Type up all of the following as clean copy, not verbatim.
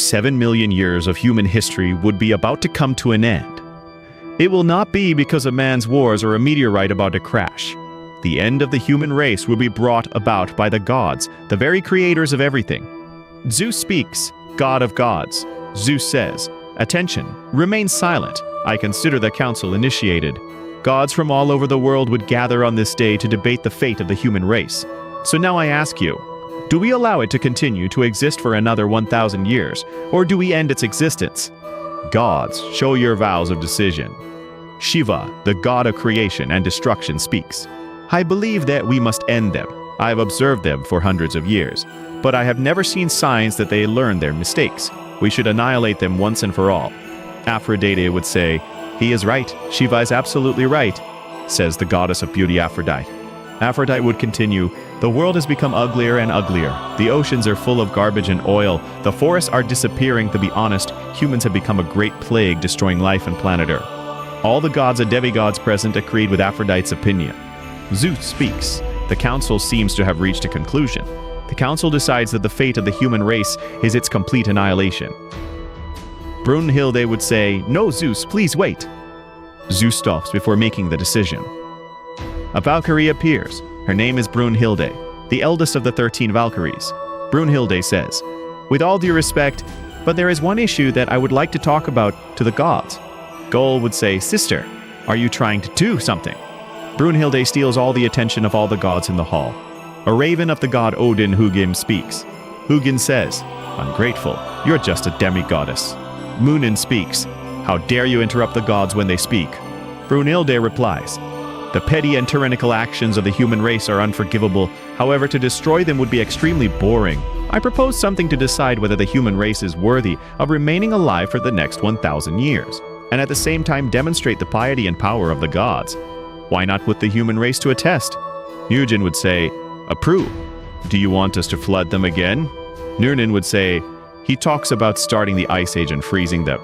7 million years of human history would be about to come to an end. It will not be because of man's wars or a meteorite about to crash. The end of the human race will be brought about by the gods, the very creators of everything. Zeus speaks, God of gods. Zeus says, "Attention, remain silent. I consider the council initiated." Gods from all over the world would gather on this day to debate the fate of the human race. So now I ask you, do we allow it to continue to exist for another 1,000 years, or do we end its existence? Gods, show your vows of decision. Shiva, the god of creation and destruction, speaks. I believe that we must end them. I have observed them for hundreds of years, but I have never seen signs that they learn their mistakes. We should annihilate them once and for all. Aphrodite would say, "He is right. Shiva is absolutely right," says the goddess of beauty Aphrodite. Aphrodite would continue, "The world has become uglier and uglier. The oceans are full of garbage and oil. The forests are disappearing. To be honest, humans have become a great plague, destroying life on planet Earth." All the gods and demigods present agreed with Aphrodite's opinion. Zeus speaks. The council seems to have reached a conclusion. The council decides that the fate of the human race is its complete annihilation. Brunhilde would say, "No, Zeus, please wait." Zeus stops before making the decision. A Valkyrie appears. Her name is Brunhilde, the eldest of the 13 Valkyries. Brunhilde says, "With all due respect, but there is one issue that I would like to talk about to the gods." Goal would say, "Sister, are you trying to do something?" Brunhilde steals all the attention of all the gods in the hall. A raven of the god Odin Hugin speaks. Hugin says, "Ungrateful, you're just a demigoddess." Munin speaks. "How dare you interrupt the gods when they speak?" Brunhilde replies, "The petty and tyrannical actions of the human race are unforgivable. However, to destroy them would be extremely boring. I propose something to decide whether the human race is worthy of remaining alive for the next 1,000 years, and at the same time demonstrate the piety and power of the gods. Why not put the human race to a test?" Eugen would say, "Approve. Do you want us to flood them again?" Nurnin would say, "He talks about starting the Ice Age and freezing them."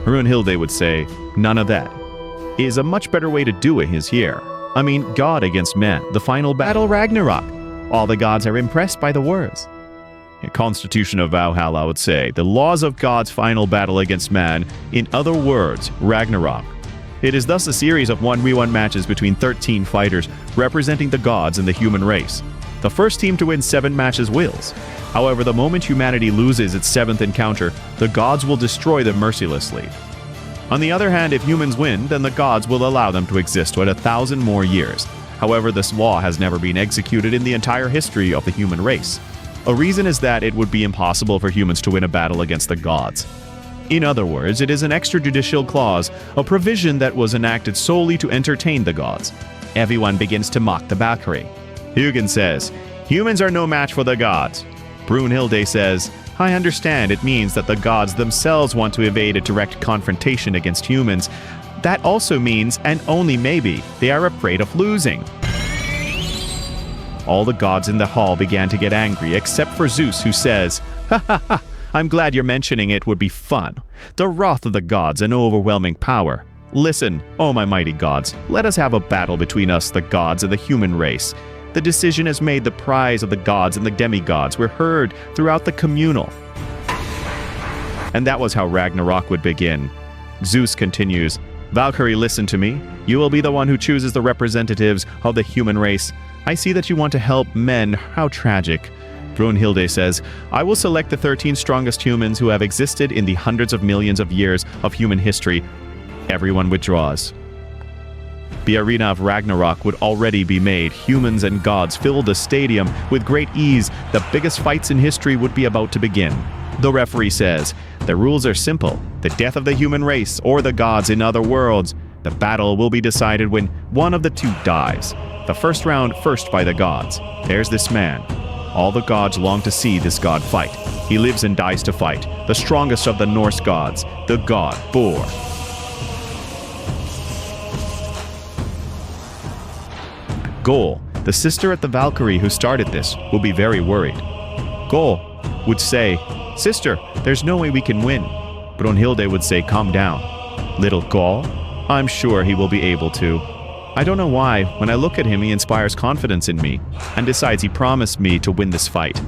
Brunhilde would say, "None of that. Is a much better way to do it is here. I mean, God against man, the final battle Ragnarok. All the gods are impressed by the words." A Constitution of Valhalla would say, "The laws of God's final battle against man, in other words, Ragnarok." It is thus a series of 1v1 matches between 13 fighters representing the gods and the human race. The first team to win 7 matches wins. However, the moment humanity loses its 7th encounter, the gods will destroy them mercilessly. On the other hand, if humans win, then the gods will allow them to exist for 1,000 more years. However, this law has never been executed in the entire history of the human race. A reason is that it would be impossible for humans to win a battle against the gods. In other words, it is an extrajudicial clause, a provision that was enacted solely to entertain the gods. Everyone begins to mock the Valkyrie. Hugin says, "Humans are no match for the gods." Brunhilde says, "I understand it means that the gods themselves want to evade a direct confrontation against humans. That also means, and only maybe, they are afraid of losing." All the gods in the hall began to get angry, except for Zeus, who says, "Ha ha ha, I'm glad you're mentioning it would be fun. The wrath of the gods and overwhelming power. Listen, oh my mighty gods, let us have a battle between us, the gods, and the human race. The decision is made. The cries of the gods and the demigods were heard throughout the communal." And that was how Ragnarok would begin. Zeus continues, "Valkyrie, listen to me. You will be the one who chooses the representatives of the human race. I see that you want to help men. How tragic." Brunhilde says, "I will select the 13 strongest humans who have existed in the hundreds of millions of years of human history." Everyone withdraws. The arena of Ragnarok would already be made. Humans and gods filled the stadium with great ease. The biggest fights in history would be about to begin. The referee says, "The rules are simple. The death of the human race or the gods in other worlds. The battle will be decided when one of the two dies. The first round first by the gods. There's this man. All the gods long to see this god fight. He lives and dies to fight. The strongest of the Norse gods, the god Thor." Gol, the sister at the Valkyrie who started this, will be very worried. Gol would say, "Sister, there's no way we can win." Brunhilde would say, "Calm down. Little Gol, I'm sure he will be able to. I don't know why, when I look at him he inspires confidence in me, and besides he promised me to win this fight."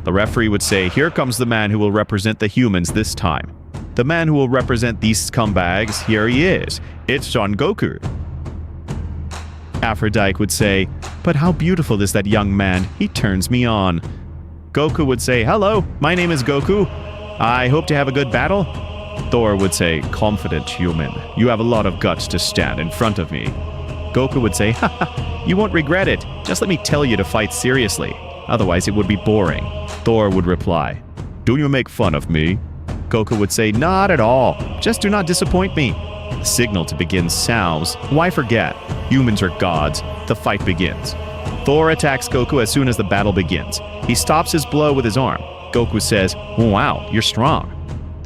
The referee would say, here comes the man who will represent the humans this time. The man who will represent these scumbags, here he is. It's Son Goku. Aphrodite would say, but how beautiful is that young man? He turns me on. Goku would say, hello, my name is Goku. I hope to have a good battle. Thor would say, confident human, you have a lot of guts to stand in front of me. Goku would say, haha, you won't regret it. Just let me tell you to fight seriously. Otherwise it would be boring. Thor would reply, do you make fun of me? Goku would say, not at all. Just do not disappoint me. The signal to begin sounds. Why forget? Humans are gods. The fight begins. Thor attacks Goku as soon as the battle begins. He stops his blow with his arm. Goku says, wow, you're strong.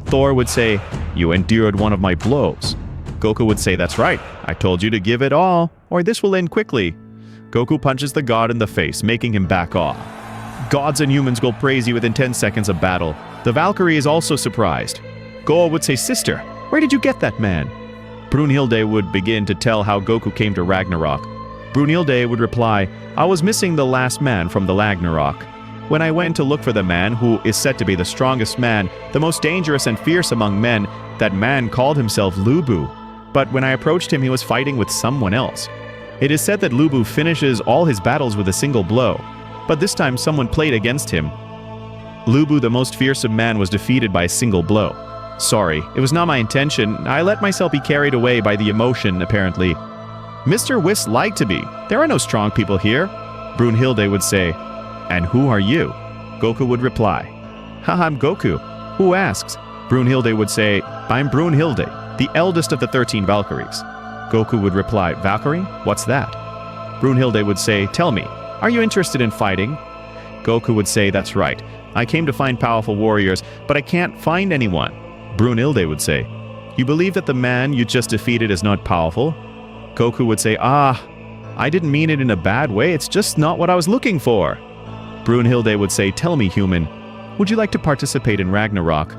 Thor would say, you endured one of my blows. Goku would say, that's right. I told you to give it all, or this will end quickly. Goku punches the god in the face, making him back off. Gods and humans go crazy within 10 seconds of battle. The Valkyrie is also surprised. Goa would say, sister, where did you get that man? Brunhilde would begin to tell how Goku came to Ragnarok. Brunhilde would reply, I was missing the last man from the Ragnarok. When I went to look for the man who is said to be the strongest man, the most dangerous and fierce among men, that man called himself Lubu. But when I approached him, he was fighting with someone else. It is said that Lubu finishes all his battles with a single blow. But this time someone played against him. Lubu, the most fearsome man, was defeated by a single blow. Sorry, it was not my intention. I let myself be carried away by the emotion, apparently. Mr. Whis lied to me. There are no strong people here. Brunhilde would say, and who are you? Goku would reply, haha, I'm Goku. Who asks? Brunhilde would say, I'm Brunhilde, the eldest of the 13 Valkyries. Goku would reply, Valkyrie? What's that? Brunhilde would say, tell me, are you interested in fighting? Goku would say, that's right. I came to find powerful warriors, but I can't find anyone. Brunhilde would say, you believe that the man you just defeated is not powerful? Goku would say, I didn't mean it in a bad way, it's just not what I was looking for. Brunhilde would say, tell me, human, would you like to participate in Ragnarok?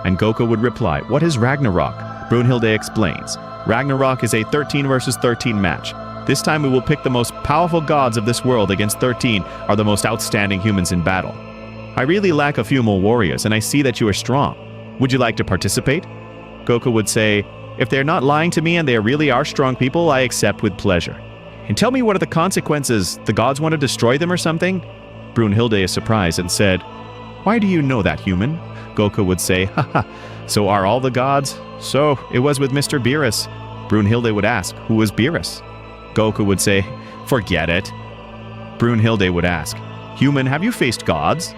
And Goku would reply, what is Ragnarok? Brunhilde explains, Ragnarok is a 13 versus 13 match. This time we will pick the most powerful gods of this world against 13 are the most outstanding humans in battle. I really lack a few more warriors, and I see that you are strong. Would you like to participate? Goku would say, if they're not lying to me and they really are strong people, I accept with pleasure. And tell me what are the consequences? The gods want to destroy them or something? Brunhilde is surprised and said, why do you know that, human? Goku would say, haha, so are all the gods? So, it was with Mr. Beerus. Brunhilde would ask, who is Beerus? Goku would say, forget it. Brunhilde would ask, human, have you faced gods?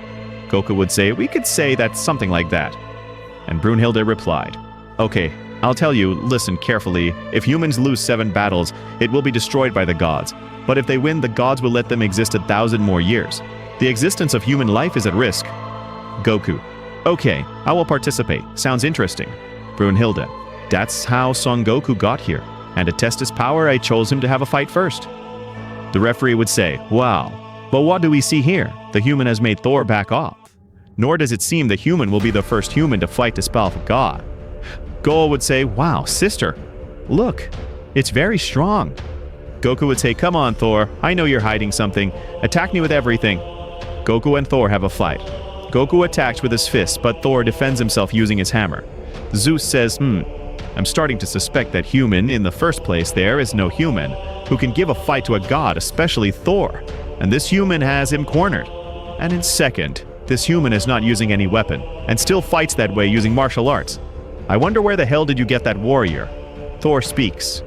Goku would say, we could say that's something like that. And Brunhilde replied, okay, I'll tell you, listen carefully. If humans lose 7 battles, it will be destroyed by the gods. But if they win, the gods will let them exist 1,000 more years. The existence of human life is at risk. Goku, okay, I will participate. Sounds interesting. Brunhilde, that's how Son Goku got here. And to test his power, I chose him to have a fight first. The referee would say, wow, but what do we see here? The human has made Thor back off. Nor does it seem the human will be the first human to fight this powerful god. Goa would say, wow, sister, look, it's very strong. Goku would say, come on, Thor, I know you're hiding something. Attack me with everything. Goku and Thor have a fight. Goku attacks with his fists, but Thor defends himself using his hammer. Zeus says, I'm starting to suspect that human, in the first place, there is no human who can give a fight to a god, especially Thor. And this human has him cornered. And in second, this human is not using any weapon, and still fights that way using martial arts. I wonder where the hell did you get that warrior? Thor speaks.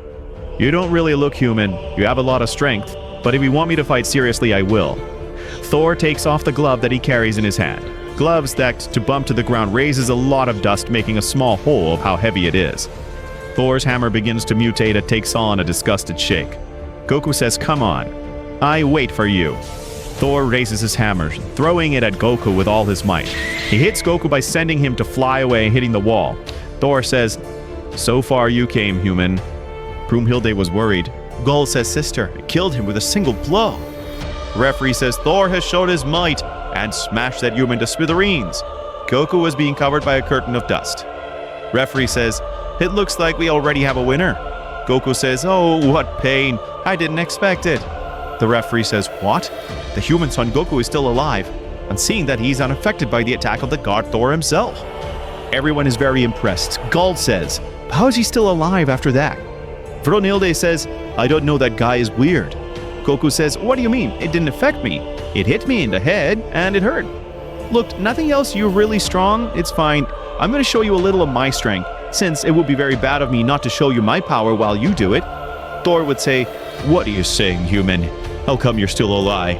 You don't really look human, you have a lot of strength, but if you want me to fight seriously, I will. Thor takes off the glove that he carries in his hand. Gloves that, to bump to the ground, raises a lot of dust, making a small hole of how heavy it is. Thor's hammer begins to mutate and takes on a disgusted shake. Goku says, come on. I wait for you. Thor raises his hammer, throwing it at Goku with all his might. He hits Goku by sending him to fly away, hitting the wall. Thor says, so far you came, human. Brunhilde was worried. Gull says, sister, I killed him with a single blow. The referee says, Thor has showed his might and smashed that human to smithereens. Goku was being covered by a curtain of dust. Referee says, it looks like we already have a winner. Goku says, oh, what pain. I didn't expect it. The referee says, what? The human Son Goku is still alive. and seeing that he's unaffected by the attack of the god Thor himself. Everyone is very impressed. Gull says, "How is he still alive after that?" Brunhilde says, "I don't know, that guy is weird." Goku says, "What do you mean? It didn't affect me. It hit me in the head and it hurt. Look, nothing else, you're really strong, it's fine. I'm going to show you a little of my strength, since it would be very bad of me not to show you my power while you do it." Thor would say, "What are you saying, human? How come you're still alive?"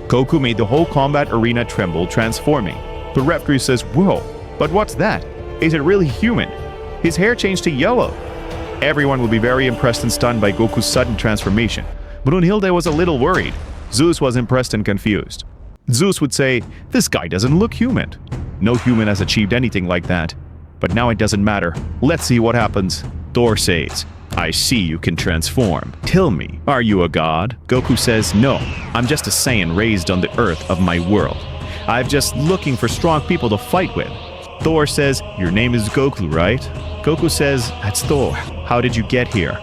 Goku made the whole combat arena tremble, transforming. The referee says, "Whoa, but what's that? Is it really human? His hair changed to yellow." Everyone will be very impressed and stunned by Goku's sudden transformation. Brunhilde was a little worried. Zeus was impressed and confused. Zeus would say, "This guy doesn't look human. No human has achieved anything like that. But now it doesn't matter. Let's see what happens." Thor says, "I see you can transform. Tell me, are you a god?" Goku says, "No, I'm just a Saiyan raised on the earth of my world. I'm just looking for strong people to fight with." Thor says, "Your name is Goku, right?" Goku says, "That's Thor. How did you get here?"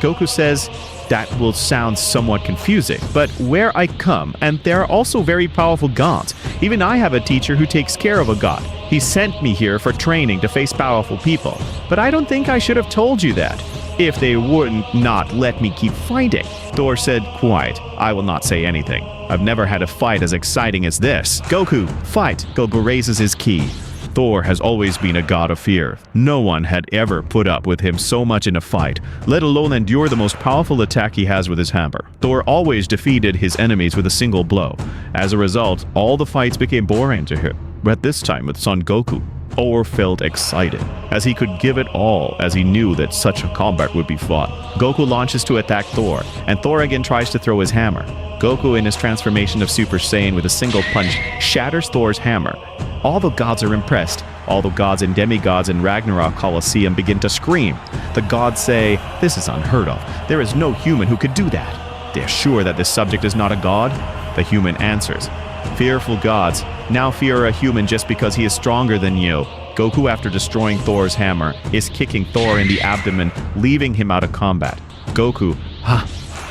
Goku says, "That will sound somewhat confusing, but where I come, and there are also very powerful gods. Even I have a teacher who takes care of a god. He sent me here for training to face powerful people. But I don't think I should have told you that, if they wouldn't not let me keep fighting." Thor said, "Quiet. I will not say anything. I've never had a fight as exciting as this." "Goku, fight!" Goku raises his ki. Thor has always been a god of fear. No one had ever put up with him so much in a fight, let alone endure the most powerful attack he has with his hammer. Thor always defeated his enemies with a single blow. As a result, all the fights became boring to him. But this time with Son Goku, Thor felt excited, as he could give it all, as he knew that such a combat would be fun. Goku launches to attack Thor, and Thor again tries to throw his hammer. Goku, in his transformation of Super Saiyan with a single punch, shatters Thor's hammer. All the gods are impressed. All the gods and demigods in Ragnarok Colosseum begin to scream. The gods say, "This is unheard of. There is no human who could do that." They're sure that this subject is not a god? The human answers, "Fearful gods, now fear a human just because he is stronger than you." Goku, after destroying Thor's hammer, is kicking Thor in the abdomen, leaving him out of combat. Goku,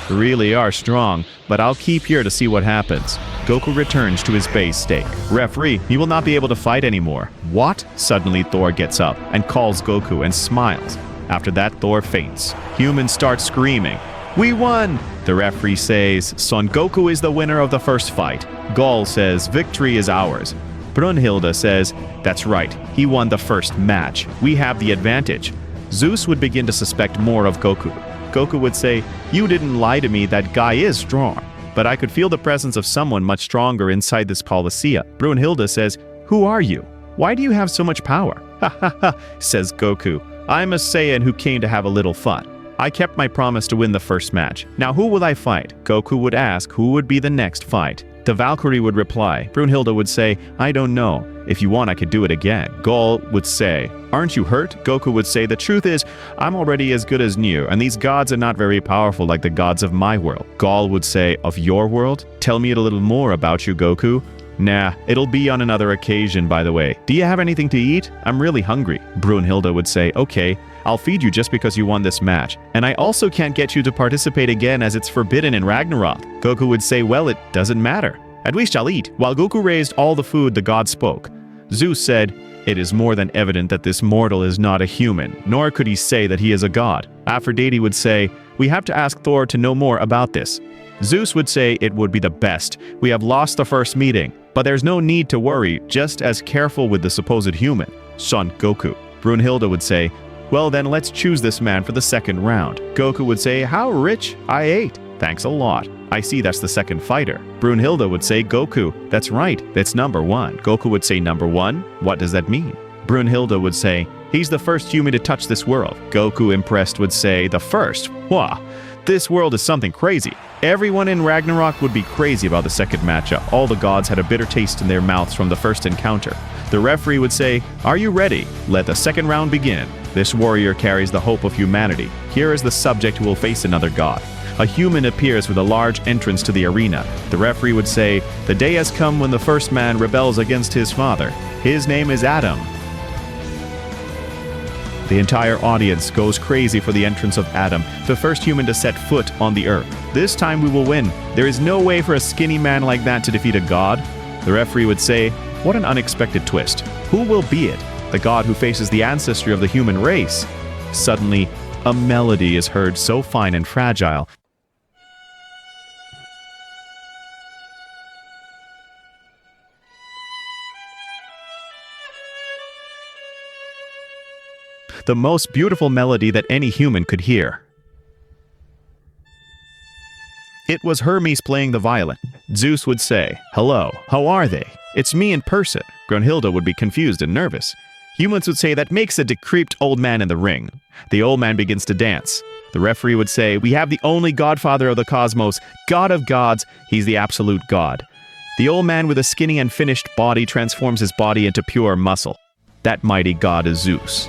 really are strong, but I'll keep here to see what happens." Goku returns to his base stake. "Referee, you will not be able to fight anymore." "What?" Suddenly Thor gets up and calls Goku and smiles. After that, Thor faints. Humans start screaming, "We won!" The referee says, "Son Goku is the winner of the first fight." Gull says, "Victory is ours." Brunhilde says, "That's right, he won the first match. We have the advantage." Zeus would begin to suspect more of Goku. Goku would say, "You didn't lie to me, that guy is strong. But I could feel the presence of someone much stronger inside this Colosseum." Brunhilde says, "Who are you? Why do you have so much power?" "Ha ha ha," says Goku. "I'm a Saiyan who came to have a little fun. I kept my promise to win the first match. Now who will I fight?" Goku would ask who would be the next fight. The Valkyrie would reply. Brunhilde would say, "I don't know. If you want, I could do it again." Gull would say, "Aren't you hurt?" Goku would say, "The truth is, I'm already as good as new, and these gods are not very powerful like the gods of my world." Gull would say, "Of your world? Tell me a little more about you, Goku." "Nah, it'll be on another occasion, by the way. Do you have anything to eat? I'm really hungry." Brunhilde would say, "Okay, I'll feed you just because you won this match. And I also can't get you to participate again as it's forbidden in Ragnarok." Goku would say, "Well, it doesn't matter. At least I'll eat." While Goku raised all the food, the god spoke. Zeus said, "It is more than evident that this mortal is not a human, nor could he say that he is a god." Aphrodite would say, "We have to ask Thor to know more about this." Zeus would say, "It would be the best. We have lost the first meeting, but there's no need to worry, just as careful with the supposed human, Son Goku." Brunhilde would say, "Well then, let's choose this man for the second round." Goku would say, "How rich I ate. Thanks a lot. I see that's the second fighter." Brunhilde would say, "Goku, that's right. That's number one." Goku would say, "Number one? What does that mean?" Brunhilde would say, "He's the first human to touch this world." Goku, impressed, would say, "The first? Wow, this world is something crazy." Everyone in Ragnarok would be crazy about the second matchup. All the gods had a bitter taste in their mouths from the first encounter. The referee would say, "Are you ready? Let the second round begin. This warrior carries the hope of humanity. Here is the subject who will face another god. A human appears with a large entrance to the arena. The referee would say, "The day has come when the first man rebels against his father. His name is Adam." The entire audience goes crazy for the entrance of Adam, the first human to set foot on the earth. "This time we will win. There is no way for a skinny man like that to defeat a god." The referee would say, "What an unexpected twist. Who will be it? The god who faces the ancestry of the human race?" Suddenly, a melody is heard so fine and fragile. The most beautiful melody that any human could hear. It was Hermes playing the violin. Zeus would say, "Hello, how are they? It's me in person." Grunhilde would be confused and nervous. Humans would say, "That makes a decrepit old man in the ring." The old man begins to dance. The referee would say, "We have the only godfather of the cosmos, god of gods, he's the absolute god." The old man with a skinny and finished body transforms his body into pure muscle. That mighty god is Zeus.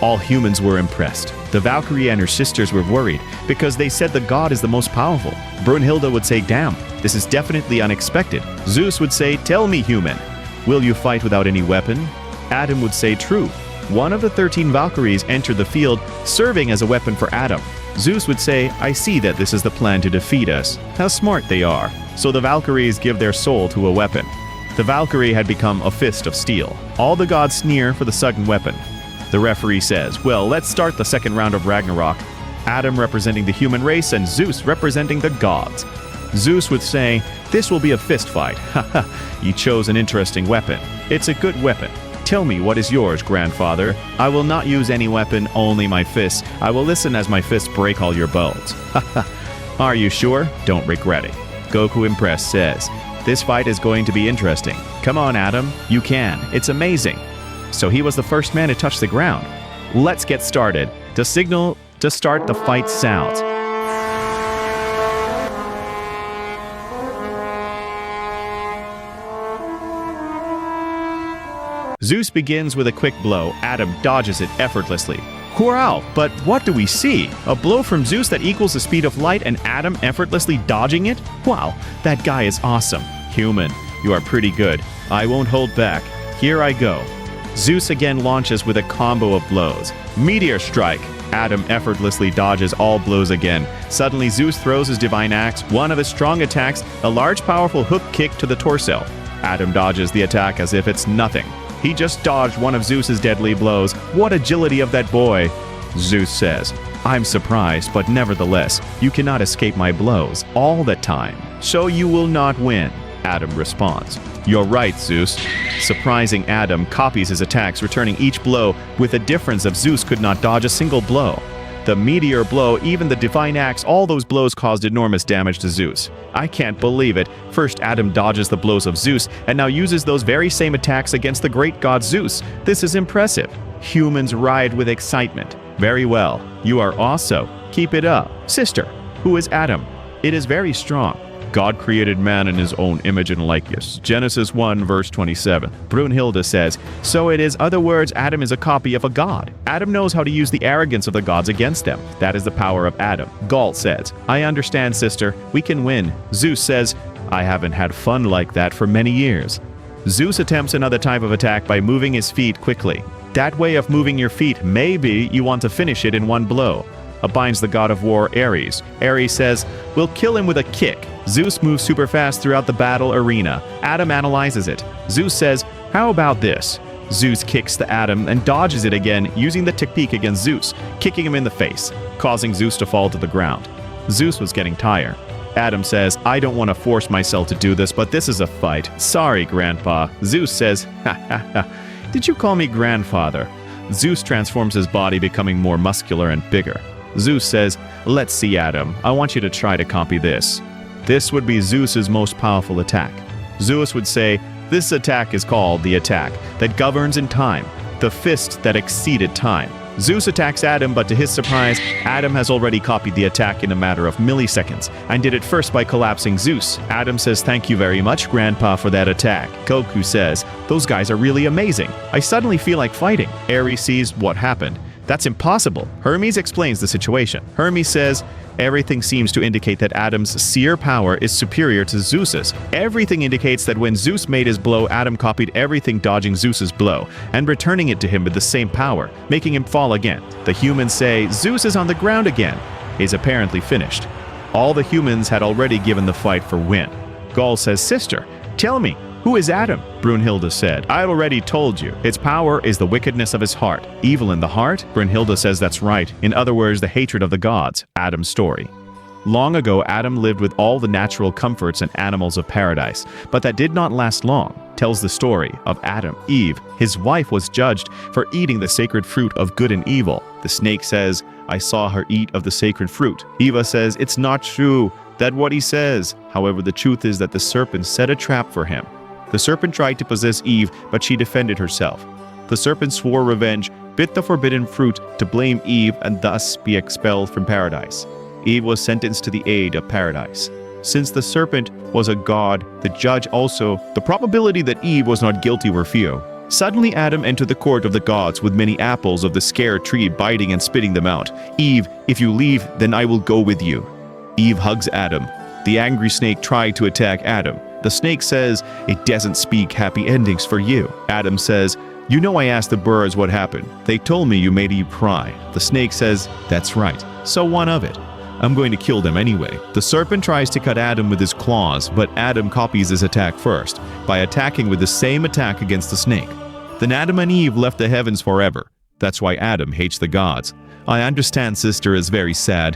All humans were impressed. The Valkyrie and her sisters were worried because they said the god is the most powerful. Brunhilde would say, "Damn, this is definitely unexpected." Zeus would say, "Tell me, human, will you fight without any weapon?" Adam would say, "True." One of the 13 Valkyries entered the field, serving as a weapon for Adam. Zeus would say, "I see that this is the plan to defeat us." How smart they are. So the Valkyries give their soul to a weapon. The Valkyrie had become a fist of steel. All the gods sneer for the second weapon. The referee says, "Well, let's start the second round of Ragnarok." Adam representing the human race and Zeus representing the gods. Zeus would say, "This will be a fist fight. Haha, you chose an interesting weapon. It's a good weapon. Tell me, what is yours, grandfather? I will not use any weapon, only my fists. I will listen as my fists break all your bones." Haha. "Are you sure? Don't regret it." Goku, impressed, says, "This fight is going to be interesting. Come on, Adam. You can. It's amazing." So he was the first man to touch the ground. Let's get started. The signal to start the fight sounds. Zeus begins with a quick blow. Adam dodges it effortlessly. Wow, but what do we see? A blow from Zeus that equals the speed of light and Adam effortlessly dodging it? Wow, that guy is awesome. Human, you are pretty good. I won't hold back. Here I go. Zeus again launches with a combo of blows. Meteor strike. Adam effortlessly dodges all blows again. Suddenly Zeus throws his divine axe, one of his strong attacks, a large powerful hook kick to the torso. Adam dodges the attack as if it's nothing. He just dodged one of Zeus's deadly blows. What agility of that boy! Zeus says, "I'm surprised, but nevertheless, you cannot escape my blows all the time. So you will not win." Adam responds, "You're right, Zeus." Surprising Adam copies his attacks, returning each blow with a difference of Zeus could not dodge a single blow. The meteor blow, even the divine axe, all those blows caused enormous damage to Zeus. I can't believe it. First Adam dodges the blows of Zeus, and now uses those very same attacks against the great god Zeus. This is impressive. Humans riot with excitement. Very well. You are also. Keep it up. Sister, who is Adam? It is very strong. God created man in his own image and likeness. Genesis 1, verse 27. Brunhilde says, "So it is, other words, Adam is a copy of a god. Adam knows how to use the arrogance of the gods against them. That is the power of Adam." Galt says, "I understand, sister. We can win." Zeus says, "I haven't had fun like that for many years." Zeus attempts another type of attack by moving his feet quickly. That way of moving your feet, maybe you want to finish it in one blow. Binds the god of war, Ares. Ares says, "We'll kill him with a kick." Zeus moves super fast throughout the battle arena. Adam analyzes it. Zeus says, "How about this?" Zeus kicks the Adam and dodges it again, using the technique against Zeus, kicking him in the face, causing Zeus to fall to the ground. Zeus was getting tired. Adam says, "I don't want to force myself to do this, but this is a fight. Sorry, Grandpa." Zeus says, "Ha ha ha. Did you call me grandfather?" Zeus transforms his body, becoming more muscular and bigger. Zeus says, "Let's see, Adam. I want you to try to copy this." This would be Zeus's most powerful attack. Zeus would say, "This attack is called the attack that governs in time, the fist that exceeded time." Zeus attacks Adam, but to his surprise, Adam has already copied the attack in a matter of milliseconds, and did it first by collapsing Zeus. Adam says, "Thank you very much, Grandpa, for that attack." Goku says, "Those guys are really amazing. I suddenly feel like fighting." Ares sees what happened. That's impossible. Hermes explains the situation. Hermes says, everything seems to indicate that Adam's seer power is superior to Zeus's. Everything indicates that when Zeus made his blow, Adam copied everything dodging Zeus's blow and returning it to him with the same power, making him fall again. The humans say, Zeus is on the ground again. He's apparently finished. All the humans had already given the fight for win. Gaul says, sister, tell me, who is Adam? Brunhilde said, I already told you. His power is the wickedness of his heart. Evil in the heart? Brunhilde says that's right. In other words, the hatred of the gods. Adam's story. Long ago, Adam lived with all the natural comforts and animals of paradise, but that did not last long. Tells the story of Adam. Eve, his wife, was judged for eating the sacred fruit of good and evil. The snake says, I saw her eat of the sacred fruit. Eva says, it's not true. That's what he says. However, the truth is that the serpent set a trap for him. The serpent tried to possess Eve, but she defended herself. The serpent swore revenge, bit the forbidden fruit to blame Eve and thus be expelled from paradise. Eve was sentenced to the aid of paradise. Since the serpent was a god, the judge also, the probability that Eve was not guilty were few. Suddenly Adam entered the court of the gods with many apples of the scare tree, biting and spitting them out. Eve, if you leave, then I will go with you. Eve hugs Adam. The angry snake tried to attack Adam. The snake says, it doesn't speak happy endings for you. Adam says, you know I asked the birds what happened. They told me you made Eve cry. The snake says, that's right. So what of it? I'm going to kill them anyway. The serpent tries to cut Adam with his claws, but Adam copies his attack first, by attacking with the same attack against the snake. Then Adam and Eve left the heavens forever. That's why Adam hates the gods. I understand sister is very sad.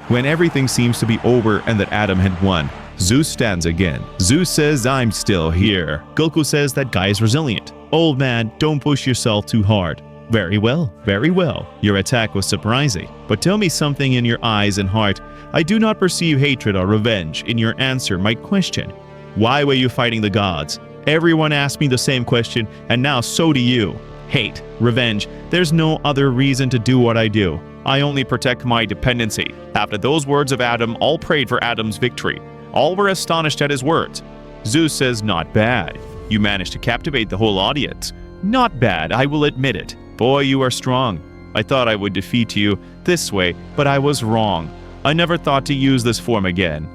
When everything seems to be over and that Adam had won, Zeus stands again. Zeus says, I'm still here. Goku says that guy is resilient. Old man, don't push yourself too hard. Very well, very well. Your attack was surprising. But tell me something in your eyes and heart. I do not perceive hatred or revenge in your answer my question. Why were you fighting the gods? Everyone asked me the same question, and now so do you. Hate, revenge. There's no other reason to do what I do. I only protect my dependency. After those words of Adam, all prayed for Adam's victory. All were astonished at his words. Zeus says, not bad. You managed to captivate the whole audience. Not bad, I will admit it. Boy, you are strong. I thought I would defeat you this way, but I was wrong. I never thought to use this form again.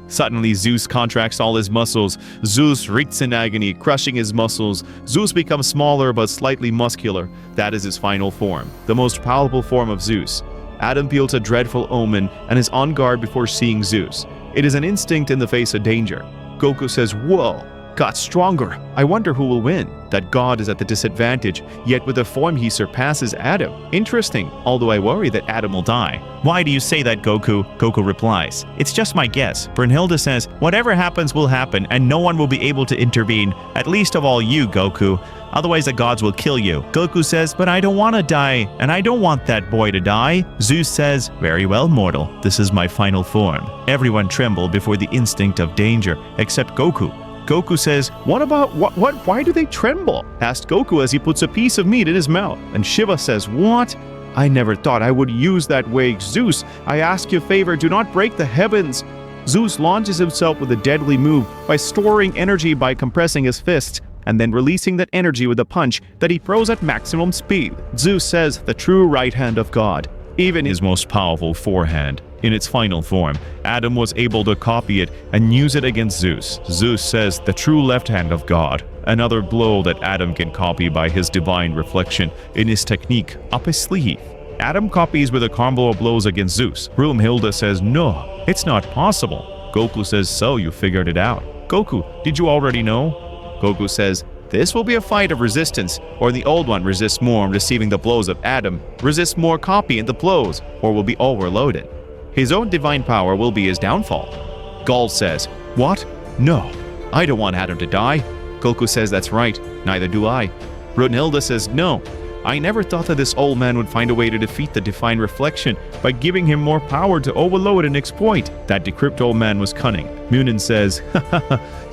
Suddenly, Zeus contracts all his muscles. Zeus writhes in agony, crushing his muscles. Zeus becomes smaller but slightly muscular. That is his final form, the most powerful form of Zeus. Adam feels a dreadful omen and is on guard before seeing Zeus. It is an instinct in the face of danger. Goku says, whoa, got stronger. I wonder who will win. That god is at the disadvantage, yet with the form he surpasses Adam. Interesting, although I worry that Adam will die. Why do you say that, Goku? Goku replies, it's just my guess. Brunhilde says, whatever happens will happen and no one will be able to intervene, at least of all you, Goku. Otherwise the gods will kill you. Goku says, but I don't want to die, and I don't want that boy to die. Zeus says, very well, mortal. This is my final form. Everyone trembled before the instinct of danger, except Goku. Goku says, why do they tremble? Asked Goku as he puts a piece of meat in his mouth. And Shiva says, what? I never thought I would use that way. Zeus, I ask you a favor, do not break the heavens. Zeus launches himself with a deadly move by storing energy by compressing his fists, and then releasing that energy with a punch that he throws at maximum speed. Zeus says, the true right hand of God. Even his most powerful forehand. In its final form, Adam was able to copy it and use it against Zeus. Zeus says, the true left hand of God. Another blow that Adam can copy by his divine reflection in his technique up his sleeve. Adam copies with a combo of blows against Zeus. Brunhilde says, no, it's not possible. Goku says, so you figured it out. Goku, did you already know? Goku says, this will be a fight of resistance, or the old one resists more receiving the blows of Adam, resists more copying the blows, or will be overloaded. His own divine power will be his downfall. Gaul says, what? No, I don't want Adam to die. Goku says, that's right, neither do I. Brunhilde says, no, I never thought that this old man would find a way to defeat the divine reflection by giving him more power to overload and exploit. That decrypt old man was cunning. Munin says,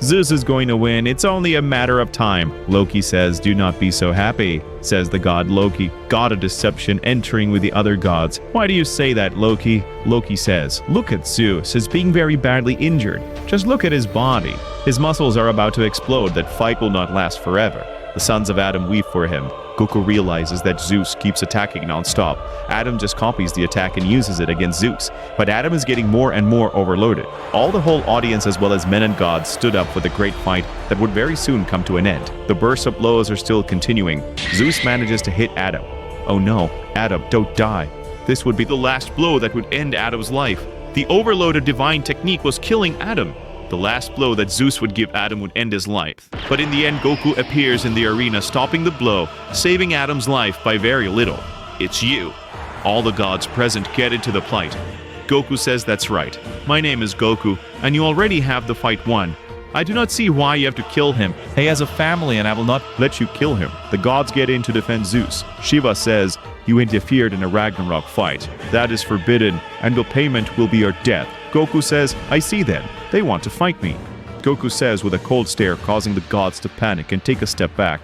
Zeus is going to win, it's only a matter of time. Loki says, do not be so happy, says the god Loki, god of deception entering with the other gods. Why do you say that, Loki? Loki says, look at Zeus, he's being very badly injured. Just look at his body. His muscles are about to explode, that fight will not last forever. The sons of Adam weep for him. Goku realizes that Zeus keeps attacking non-stop. Adam just copies the attack and uses it against Zeus. But Adam is getting more and more overloaded. All the whole audience as well as men and gods stood up for the great fight that would very soon come to an end. The bursts of blows are still continuing. Zeus manages to hit Adam. Oh no, Adam, don't die. This would be the last blow that would end Adam's life. The overloaded divine technique was killing Adam. The last blow that Zeus would give Adam would end his life. But in the end, Goku appears in the arena, stopping the blow, saving Adam's life by very little. It's you. All the gods present get into the plight. Goku says that's right. My name is Goku, and you already have the fight won. I do not see why you have to kill him. He has a family, and I will not let you kill him. The gods get in to defend Zeus. Shiva says, you interfered in a Ragnarok fight. That is forbidden, and the payment will be your death. Goku says, I see them. They want to fight me. Goku says with a cold stare, causing the gods to panic and take a step back.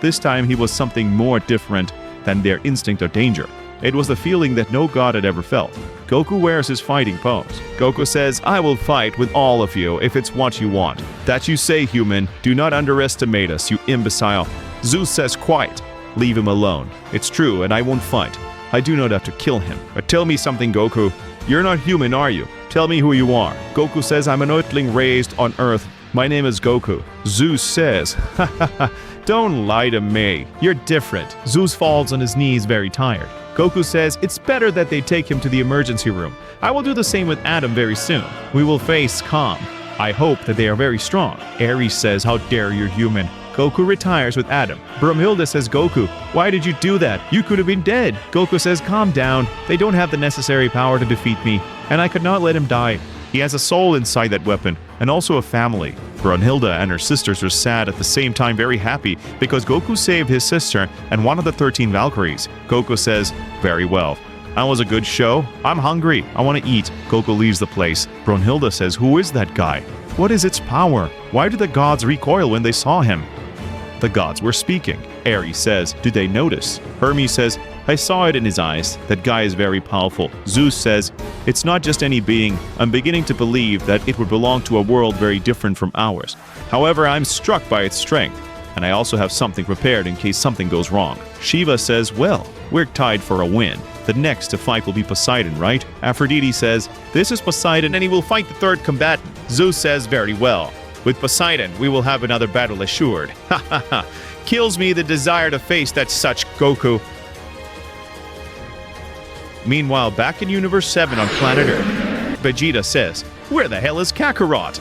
This time he was something more different than their instinct of danger. It was the feeling that no god had ever felt. Goku wears his fighting pose. Goku says, I will fight with all of you if it's what you want. That you say, human. Do not underestimate us, you imbecile. Zeus says, quiet. Leave him alone. It's true, and I won't fight. I do not have to kill him. But tell me something, Goku. You're not human, are you? Tell me who you are. Goku says, I'm an earthling raised on Earth. My name is Goku. Zeus says, ha ha ha, don't lie to me. You're different. Zeus falls on his knees very tired. Goku says, it's better that they take him to the emergency room. I will do the same with Adam very soon. We will face Calm. I hope that they are very strong. Ares says, how dare you, human. Goku retires with Adam. Brumhilda says, Goku, why did you do that? You could have been dead. Goku says, calm down. They don't have the necessary power to defeat me, and I could not let him die. He has a soul inside that weapon, and also a family. Brunhilde and her sisters are sad at the same time very happy because Goku saved his sister and one of the 13 Valkyries. Goku says, very well. That was a good show. I'm hungry. I want to eat. Goku leaves the place. Brunhilde says, who is that guy? What is its power? Why did the gods recoil when they saw him? The gods were speaking. Ares says, did they notice? Hermes says, I saw it in his eyes. That guy is very powerful. Zeus says, it's not just any being. I'm beginning to believe that it would belong to a world very different from ours. However, I'm struck by its strength, and I also have something prepared in case something goes wrong. Shiva says, well, we're tied for a win. The next to fight will be Poseidon, right? Aphrodite says, this is Poseidon and he will fight the third combatant. Zeus says, very well. With Poseidon, we will have another battle assured. Ha ha ha. Kills me the desire to face that such Goku. Meanwhile, back in Universe 7 on planet Earth, Vegeta says, where the hell is Kakarot?